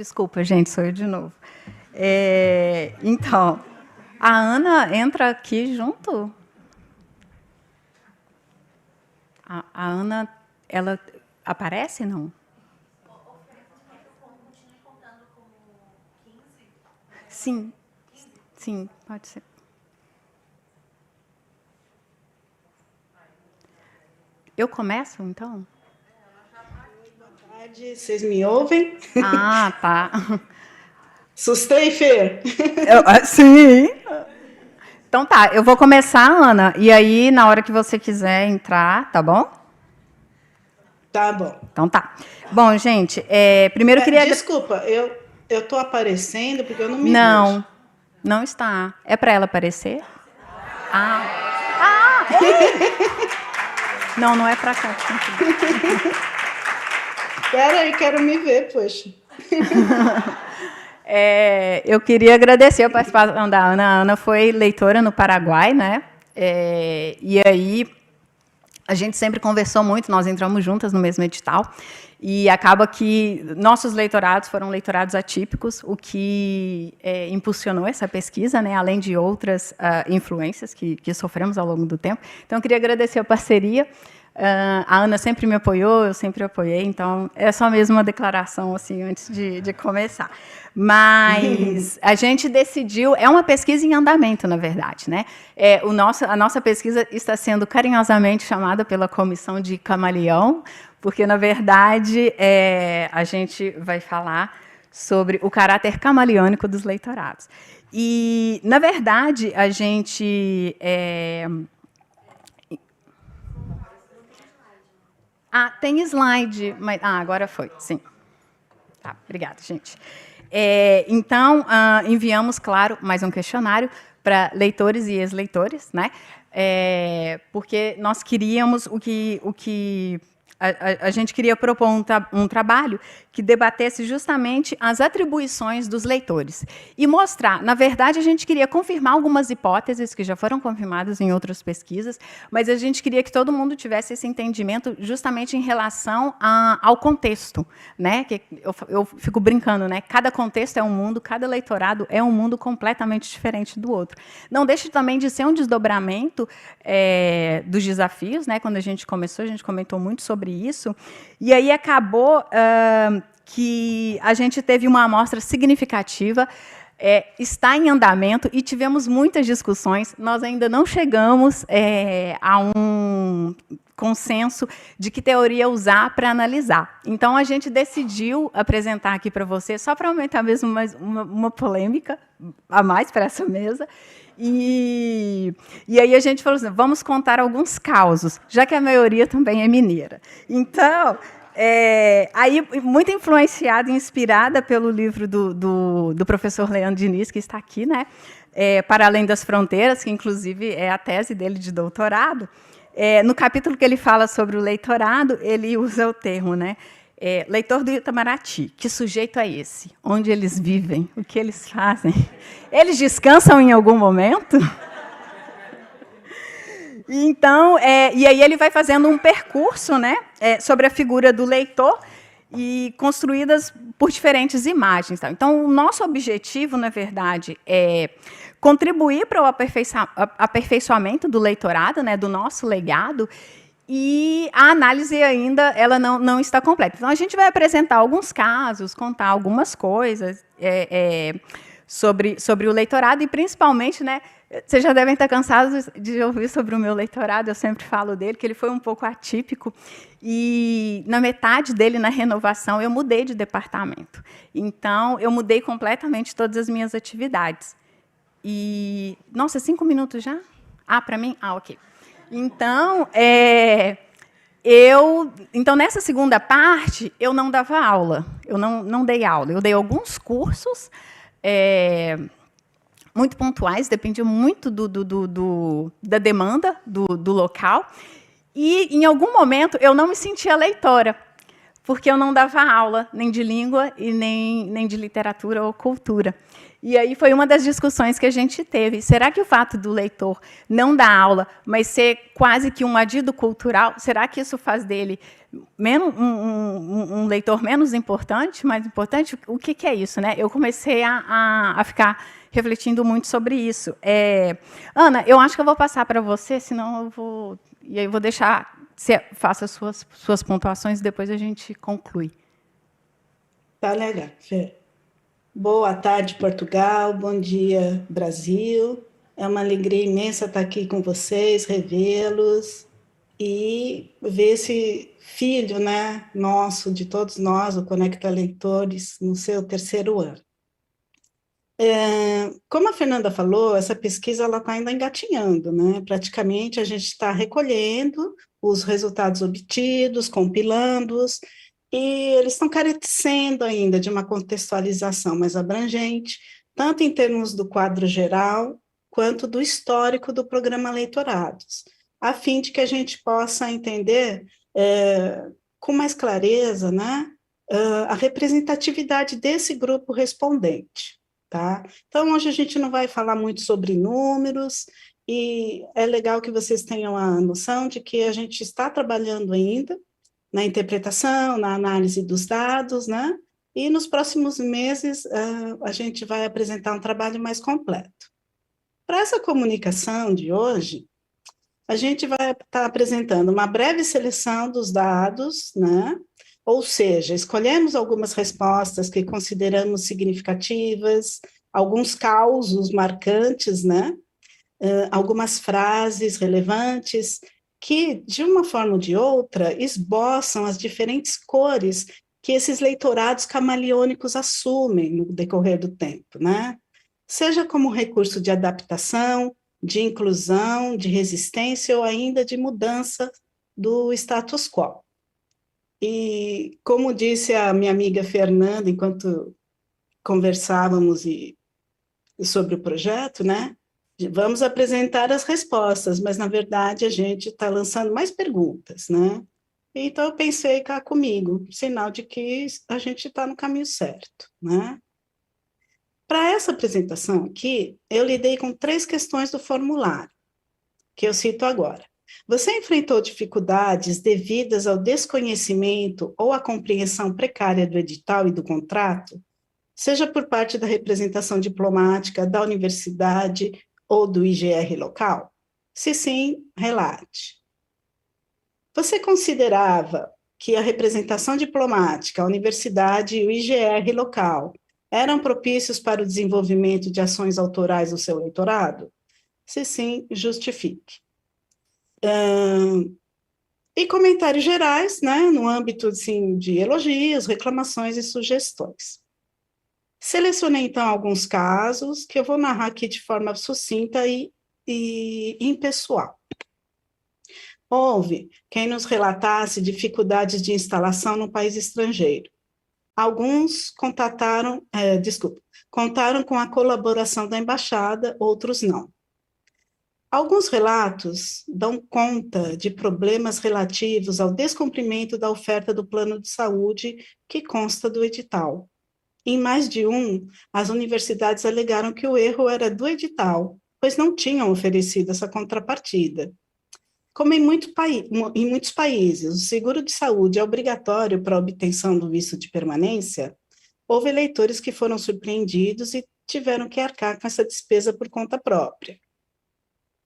Desculpa, gente, sou eu de novo. Então, a Ana entra aqui junto? A Ana, ela aparece, não? Sim, sim, pode ser. Eu começo, então? Boa tarde, vocês me ouvem? Ah, tá. Assustei, Fê? Sim. Então tá, eu vou começar, Ana, e aí na hora que você quiser entrar, tá bom? Tá bom. Então tá. Bom, gente, primeiro eu queria... Desculpa, eu tô aparecendo porque eu não me vejo. Não, não está. É para ela aparecer? Ah, não, não é para cá. Espera aí, quero me ver, poxa. Eu queria agradecer a participação da Ana. A Ana foi leitora no Paraguai, né? E aí a gente sempre conversou muito, nós entramos juntas no mesmo edital, e acaba que nossos leitorados foram leitorados atípicos, o que impulsionou essa pesquisa, né, além de outras influências que sofremos ao longo do tempo. Então, eu queria agradecer a parceria. A Ana sempre me apoiou, eu sempre apoiei, então é só mesmo uma declaração assim, antes de começar. Mas a gente decidiu, é uma pesquisa em andamento, na verdade, né? A nossa pesquisa está sendo carinhosamente chamada pela Comissão de Camaleão, porque, na verdade, a gente vai falar sobre o caráter camaleônico dos leitorados. E, na verdade, a gente... tem slide, mas agora foi, sim. Tá, obrigada, gente. Então, enviamos, claro, mais um questionário para leitores e ex-leitores, né? Porque nós queríamos a gente queria propor um trabalho que debatesse justamente as atribuições dos leitores e mostrar, na verdade, a gente queria confirmar algumas hipóteses que já foram confirmadas em outras pesquisas, mas a gente queria que todo mundo tivesse esse entendimento justamente em relação ao contexto, né? Que eu fico brincando, né? Cada contexto é um mundo, cada leitorado é um mundo completamente diferente do outro. Não deixa também de ser um desdobramento dos desafios, né? Quando a gente começou, a gente comentou muito sobre isso, e aí acabou que a gente teve uma amostra significativa, está em andamento e tivemos muitas discussões. Nós ainda não chegamos a um consenso de que teoria usar para analisar. Então, a gente decidiu apresentar aqui para você, só para aumentar mesmo mais uma polêmica a mais para essa mesa. E aí a gente falou assim, vamos contar alguns causos, já que a maioria também é mineira. Então, aí, muito influenciada e inspirada pelo livro do professor Leandro Diniz, que está aqui, né? Para Além das Fronteiras, que, inclusive, é a tese dele de doutorado. No capítulo que ele fala sobre o leitorado, ele usa o termo, né? Leitor do Itamaraty, que sujeito é esse? Onde eles vivem? O que eles fazem? Eles descansam em algum momento? Então, e aí ele vai fazendo um percurso, né, sobre a figura do leitor e construídas por diferentes imagens. Tá? Então, o nosso objetivo, na verdade, é contribuir para o aperfeiçoamento do leitorado, né, do nosso legado, e a análise ainda ela não está completa. Então, a gente vai apresentar alguns casos, contar algumas coisas sobre o leitorado, e, principalmente, né, vocês já devem estar cansados de ouvir sobre o meu leitorado, eu sempre falo dele, que ele foi um pouco atípico, e, na metade dele, na renovação, eu mudei de departamento. Então, eu mudei completamente todas as minhas atividades. E, nossa, 5 minutos já? Para mim? Ok. Então, então, nessa segunda parte, eu não dava aula, eu não dei aula, eu dei alguns cursos muito pontuais, dependia muito da demanda do local, e, em algum momento, eu não me sentia leitora, porque eu não dava aula, nem de língua e nem de literatura ou cultura. E aí foi uma das discussões que a gente teve. Será que o fato do leitor não dar aula, mas ser quase que um adido cultural, será que isso faz dele um leitor menos importante, mais importante? O que é isso, né? Eu comecei a ficar refletindo muito sobre isso. Ana, eu acho que eu vou passar para você, senão eu vou... E aí eu vou deixar... Você faça as suas pontuações e depois a gente conclui. Tá legal, Fê. Boa tarde, Portugal. Bom dia, Brasil. É uma alegria imensa estar aqui com vocês, revê-los e ver esse filho, né, nosso, de todos nós, o Conecta Leitores, no seu terceiro ano. Como a Fernanda falou, essa pesquisa está ainda engatinhando, né? Praticamente a gente está recolhendo os resultados obtidos, compilando-os, e eles estão carecendo ainda de uma contextualização mais abrangente, tanto em termos do quadro geral, quanto do histórico do programa Leitorados, a fim de que a gente possa entender com mais clareza, né, a representatividade desse grupo respondente. Tá? Então, hoje a gente não vai falar muito sobre números, e é legal que vocês tenham a noção de que a gente está trabalhando ainda na interpretação, na análise dos dados, né? E nos próximos meses a gente vai apresentar um trabalho mais completo. Para essa comunicação de hoje, a gente vai estar apresentando uma breve seleção dos dados, né? Ou seja, escolhemos algumas respostas que consideramos significativas, alguns causos marcantes, né? Algumas frases relevantes que, de uma forma ou de outra, esboçam as diferentes cores que esses leitorados camaleônicos assumem no decorrer do tempo, né? Seja como recurso de adaptação, de inclusão, de resistência ou ainda de mudança do status quo. E, como disse a minha amiga Fernanda, enquanto conversávamos sobre o projeto, né? Vamos apresentar as respostas, mas, na verdade, a gente está lançando mais perguntas, né? Então, eu pensei cá comigo, sinal de que a gente está no caminho certo, né? Para essa apresentação aqui, eu lidei com 3 questões do formulário, que eu cito agora. Você enfrentou dificuldades devidas ao desconhecimento ou à compreensão precária do edital e do contrato, seja por parte da representação diplomática, da universidade ou do IGR local? Se sim, relate. Você considerava que a representação diplomática, a universidade e o IGR local eram propícios para o desenvolvimento de ações autorais do seu leitorado? Se sim, justifique. E comentários gerais, né, no âmbito assim, de elogios, reclamações e sugestões. Selecionei, então, alguns casos que eu vou narrar aqui de forma sucinta e impessoal. Houve quem nos relatasse dificuldades de instalação no país estrangeiro. Alguns contaram com a colaboração da embaixada, outros não. Alguns relatos dão conta de problemas relativos ao descumprimento da oferta do plano de saúde que consta do edital. Em mais de um, as universidades alegaram que o erro era do edital, pois não tinham oferecido essa contrapartida. Como em muitos países, o seguro de saúde é obrigatório para a obtenção do visto de permanência, houve eleitores que foram surpreendidos e tiveram que arcar com essa despesa por conta própria.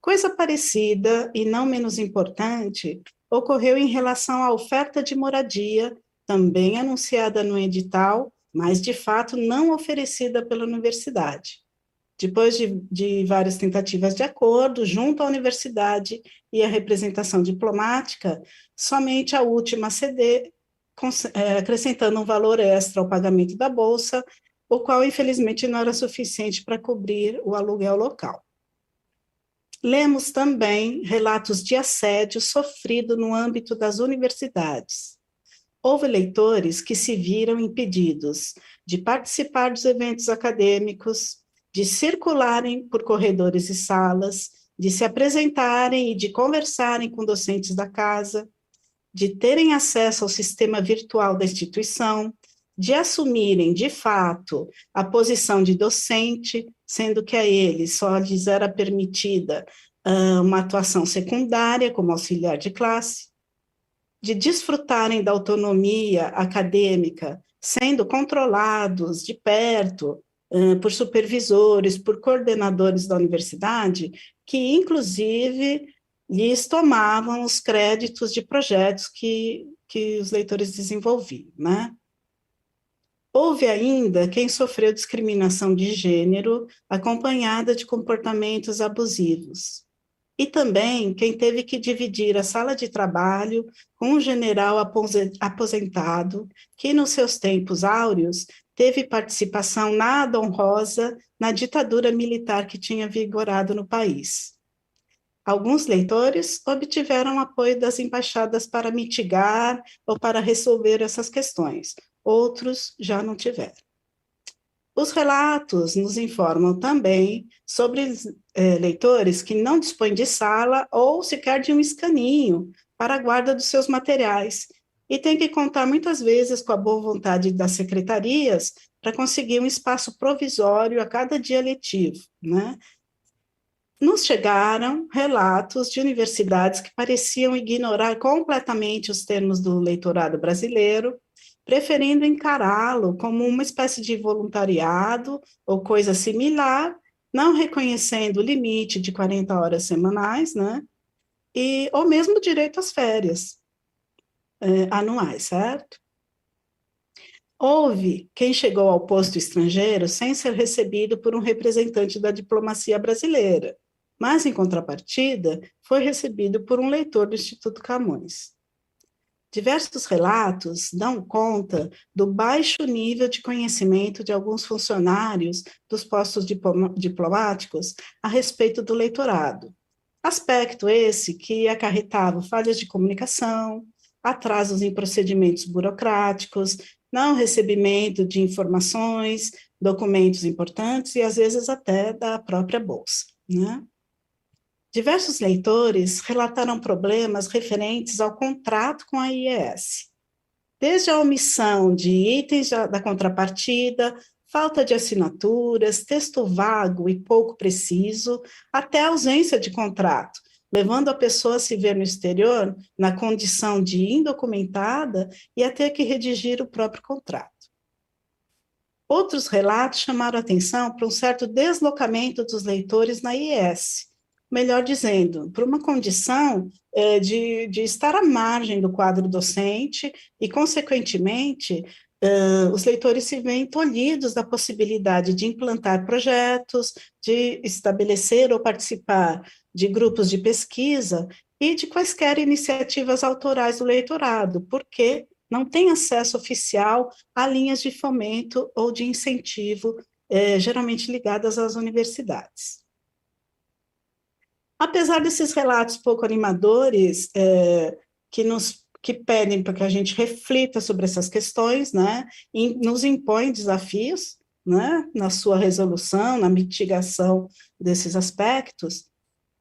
Coisa parecida, e não menos importante, ocorreu em relação à oferta de moradia, também anunciada no edital, mas de fato não oferecida pela universidade. Depois de várias tentativas de acordo, junto à universidade e à representação diplomática, somente a última ceder, acrescentando um valor extra ao pagamento da bolsa, o qual, infelizmente, não era suficiente para cobrir o aluguel local. Lemos também relatos de assédio sofrido no âmbito das universidades. Houve leitores que se viram impedidos de participar dos eventos acadêmicos, de circularem por corredores e salas, de se apresentarem e de conversarem com docentes da casa, de terem acesso ao sistema virtual da instituição, de assumirem, de fato, a posição de docente, sendo que a eles só lhes era permitida uma atuação secundária, como auxiliar de classe, de desfrutarem da autonomia acadêmica, sendo controlados de perto por supervisores, por coordenadores da universidade, que, inclusive, lhes tomavam os créditos de projetos que os leitores desenvolviam, né? Houve ainda quem sofreu discriminação de gênero acompanhada de comportamentos abusivos. E também quem teve que dividir a sala de trabalho com um general aposentado que, nos seus tempos áureos, teve participação nada honrosa na ditadura militar que tinha vigorado no país. Alguns leitores obtiveram apoio das embaixadas para mitigar ou para resolver essas questões, outros já não tiveram. Os relatos nos informam também sobre leitores que não dispõem de sala ou sequer de um escaninho para a guarda dos seus materiais, e têm que contar muitas vezes com a boa vontade das secretarias para conseguir um espaço provisório a cada dia letivo, né? Nos chegaram relatos de universidades que pareciam ignorar completamente os termos do leitorado brasileiro, preferindo encará-lo como uma espécie de voluntariado ou coisa similar, não reconhecendo o limite de 40 horas semanais, né? Ou mesmo o direito às férias anuais, certo? Houve quem chegou ao posto estrangeiro sem ser recebido por um representante da diplomacia brasileira, mas, em contrapartida, foi recebido por um leitor do Instituto Camões. Diversos relatos dão conta do baixo nível de conhecimento de alguns funcionários dos postos diplomáticos a respeito do leitorado. Aspecto esse que acarretava falhas de comunicação, atrasos em procedimentos burocráticos, não recebimento de informações, documentos importantes e, às vezes, até da própria bolsa, né? Diversos leitores relataram problemas referentes ao contrato com a IES, desde a omissão de itens da contrapartida, falta de assinaturas, texto vago e pouco preciso, até a ausência de contrato, levando a pessoa a se ver no exterior na condição de indocumentada e a ter que redigir o próprio contrato. Outros relatos chamaram a atenção para um certo deslocamento dos leitores na IES, melhor dizendo, por uma condição de estar à margem do quadro docente e, consequentemente, os leitores se veem tolhidos da possibilidade de implantar projetos, de estabelecer ou participar de grupos de pesquisa e de quaisquer iniciativas autorais do leitorado, porque não tem acesso oficial a linhas de fomento ou de incentivo, geralmente ligadas às universidades. Apesar desses relatos pouco animadores, que pedem para que a gente reflita sobre essas questões, né, e nos impõem desafios, né, na sua resolução, na mitigação desses aspectos,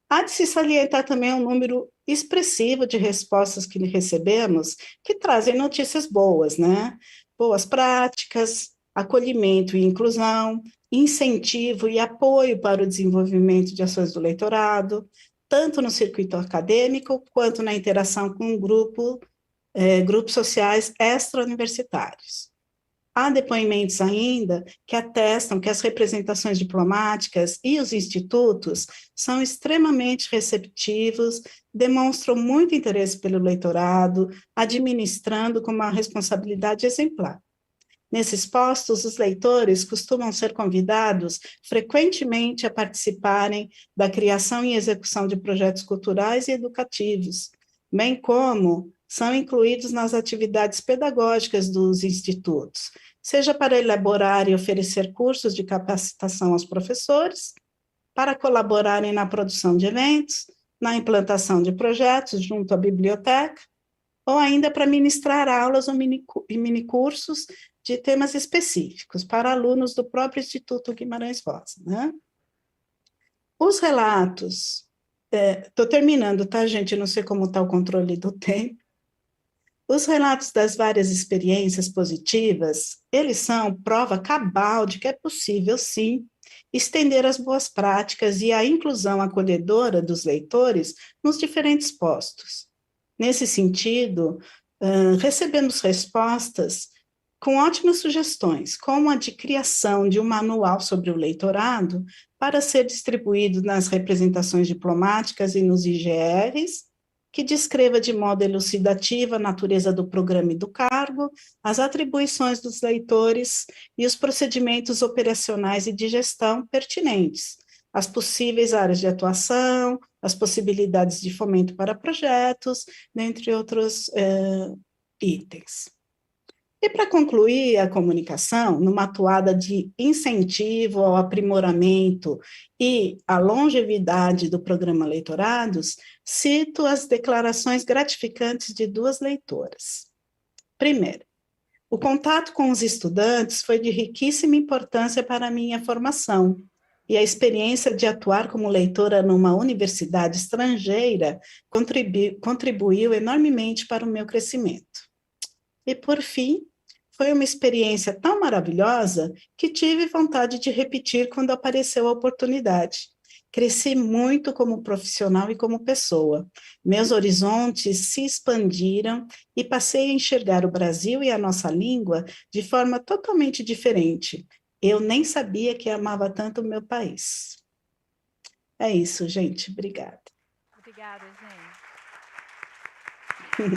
há de se salientar também um número expressivo de respostas que recebemos, que trazem notícias boas, né, boas práticas, acolhimento e inclusão, incentivo e apoio para o desenvolvimento de ações do leitorado, tanto no circuito acadêmico, quanto na interação com grupos sociais extra-universitários. Há depoimentos ainda que atestam que as representações diplomáticas e os institutos são extremamente receptivos, demonstram muito interesse pelo leitorado, administrando com uma responsabilidade exemplar. Nesses postos, os leitores costumam ser convidados frequentemente a participarem da criação e execução de projetos culturais e educativos, bem como são incluídos nas atividades pedagógicas dos institutos, seja para elaborar e oferecer cursos de capacitação aos professores, para colaborarem na produção de eventos, na implantação de projetos junto à biblioteca, ou ainda para ministrar aulas ou minicursos de temas específicos para alunos do próprio Instituto Guimarães Rosa, né? Os relatos, estou terminando, tá, gente? Não sei como está o controle do tempo. Os relatos das várias experiências positivas, eles são prova cabal de que é possível, sim, estender as boas práticas e a inclusão acolhedora dos leitores nos diferentes postos. Nesse sentido, recebemos respostas com ótimas sugestões, como a de criação de um manual sobre o leitorado para ser distribuído nas representações diplomáticas e nos IGRs, que descreva de modo elucidativo a natureza do programa e do cargo, as atribuições dos leitores e os procedimentos operacionais e de gestão pertinentes, as possíveis áreas de atuação, as possibilidades de fomento para projetos, dentre outros itens. E para concluir a comunicação, numa atuada de incentivo ao aprimoramento e à longevidade do programa Leitorados, cito as declarações gratificantes de duas leitoras. Primeiro, o contato com os estudantes foi de riquíssima importância para a minha formação, e a experiência de atuar como leitora numa universidade estrangeira contribuiu enormemente para o meu crescimento. E, por fim, foi uma experiência tão maravilhosa que tive vontade de repetir quando apareceu a oportunidade. Cresci muito como profissional e como pessoa. Meus horizontes se expandiram e passei a enxergar o Brasil e a nossa língua de forma totalmente diferente. Eu nem sabia que amava tanto o meu país. É isso, gente. Obrigada. Obrigada, gente.